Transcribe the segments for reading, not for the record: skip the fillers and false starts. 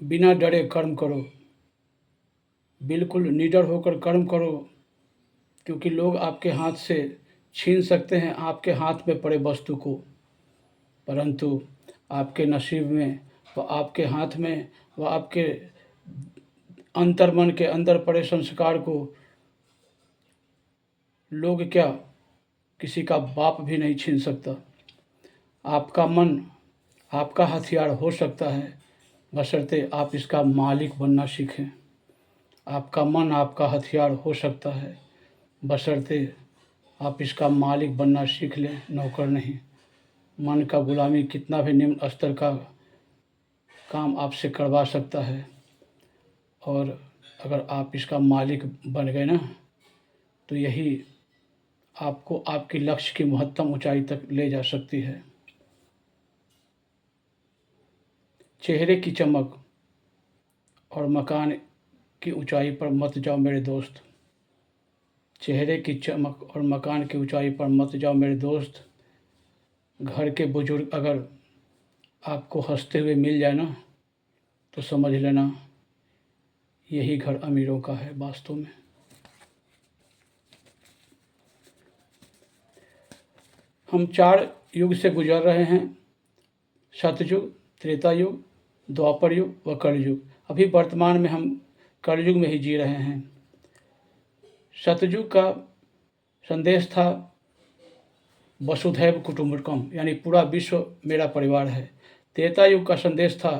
बिना डरे कर्म करो, बिल्कुल निडर होकर कर्म करो, क्योंकि लोग आपके हाथ से छीन सकते हैं आपके हाथ में पड़े वस्तु को, परंतु आपके नसीब में, व आपके हाथ में, व आपके अंतर्मन के अंदर पड़े संस्कार को लोग क्या, किसी का बाप भी नहीं छीन सकता। आपका मन आपका हथियार हो सकता है, बशर्ते आप इसका मालिक बनना सीखें। आपका मन आपका हथियार हो सकता है, बशर्ते आप इसका मालिक बनना सीख लें, नौकर नहीं। मन का गुलामी कितना भी निम्न स्तर का काम आपसे करवा सकता है, और अगर आप इसका मालिक बन गए ना, तो यही आपको आपकी लक्ष्य की महत्तम ऊंचाई तक ले जा सकती है। चेहरे की चमक और मकान की ऊंचाई पर मत जाओ मेरे दोस्त। चेहरे की चमक और मकान की ऊंचाई पर मत जाओ मेरे दोस्त। घर के बुजुर्ग अगर आपको हंसते हुए मिल जाए ना, तो समझ लेना यही घर अमीरों का है वास्तव में। हम 4 युग से गुजर रहे हैं, सतयुग, त्रेता युग, द्वापर युग व कलयुग। अभी वर्तमान में हम कलयुग में ही जी रहे हैं। सतयुग का संदेश था वसुधैव कुटुंबकम, यानी पूरा विश्व मेरा परिवार है। त्रेता युग का संदेश था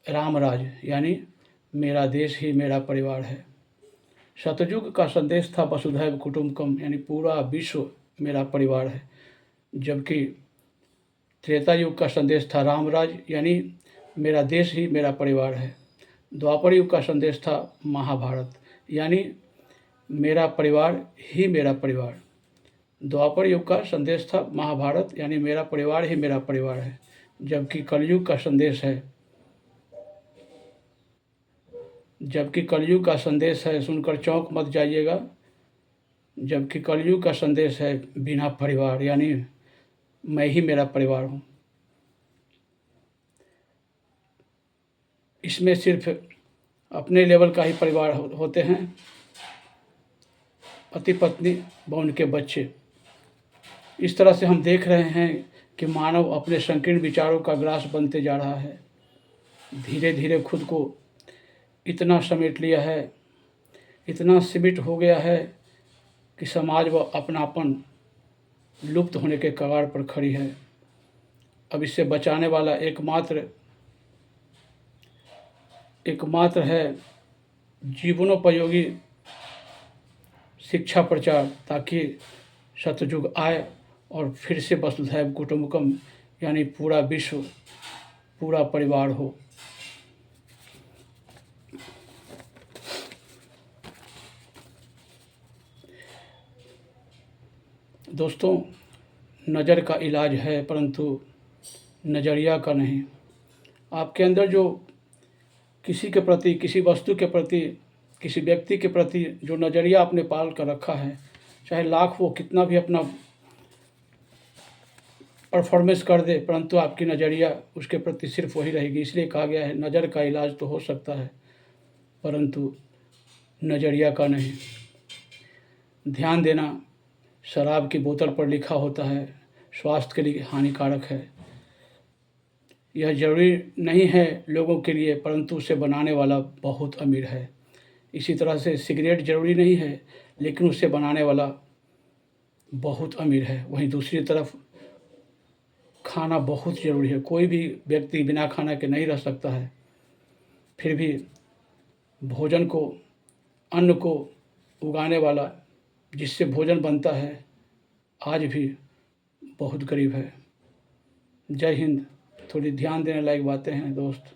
रामराज, यानी मेरा देश ही मेरा परिवार है। सतयुग का संदेश था वसुधैव कुटुंबकम, यानी पूरा विश्व मेरा परिवार है। जबकि त्रेता युग का संदेश था रामराज, यानी मेरा देश ही मेरा परिवार है। द्वापर युग का संदेश था महाभारत, यानी मेरा परिवार ही मेरा परिवार। द्वापर युग का संदेश था महाभारत, यानी मेरा परिवार ही मेरा परिवार है। जबकि कलयुग का संदेश है सुनकर चौंक मत जाइएगा। जबकि कलयुग का संदेश है बिना परिवार, यानी मैं ही मेरा परिवार हूँ। इसमें सिर्फ अपने लेवल का ही परिवार होते हैं, पति पत्नी व उनके बच्चे। इस तरह से हम देख रहे हैं कि मानव अपने संकीर्ण विचारों का ग्रास बनते जा रहा है। धीरे धीरे खुद को इतना समेट लिया है, इतना सीमित हो गया है कि समाज व अपनापन लुप्त होने के कगार पर खड़ी है। अब इससे बचाने वाला एकमात्र है जीवनोपयोगी शिक्षा प्रचार, ताकि सतयुग आए और फिर से वसुधैव कुटुंबकम, यानी पूरा विश्व पूरा परिवार हो। दोस्तों, नज़र का इलाज है, परंतु नज़रिया का नहीं। आपके अंदर जो किसी के प्रति, किसी वस्तु के प्रति, किसी व्यक्ति के प्रति जो नज़रिया आपने पाल कर रखा है, चाहे लाख वो कितना भी अपना परफॉर्मेंस कर दे, परंतु आपकी नज़रिया उसके प्रति सिर्फ वही रहेगी। इसलिए कहा गया है नज़र का इलाज तो हो सकता है, परंतु नज़रिया का नहीं। ध्यान देना, शराब की बोतल पर लिखा होता है स्वास्थ्य के लिए हानिकारक है। यह ज़रूरी नहीं है लोगों के लिए, परंतु उसे बनाने वाला बहुत अमीर है। इसी तरह से सिगरेट ज़रूरी नहीं है, लेकिन उसे बनाने वाला बहुत अमीर है। वहीं दूसरी तरफ खाना बहुत ज़रूरी है। कोई भी व्यक्ति बिना खाना के नहीं रह सकता है, फिर भी भोजन को, अन्न को उगाने वाला, जिससे भोजन बनता है, आज भी बहुत गरीब है। जय हिंद। थोड़ी ध्यान देने लायक बातें हैं दोस्त।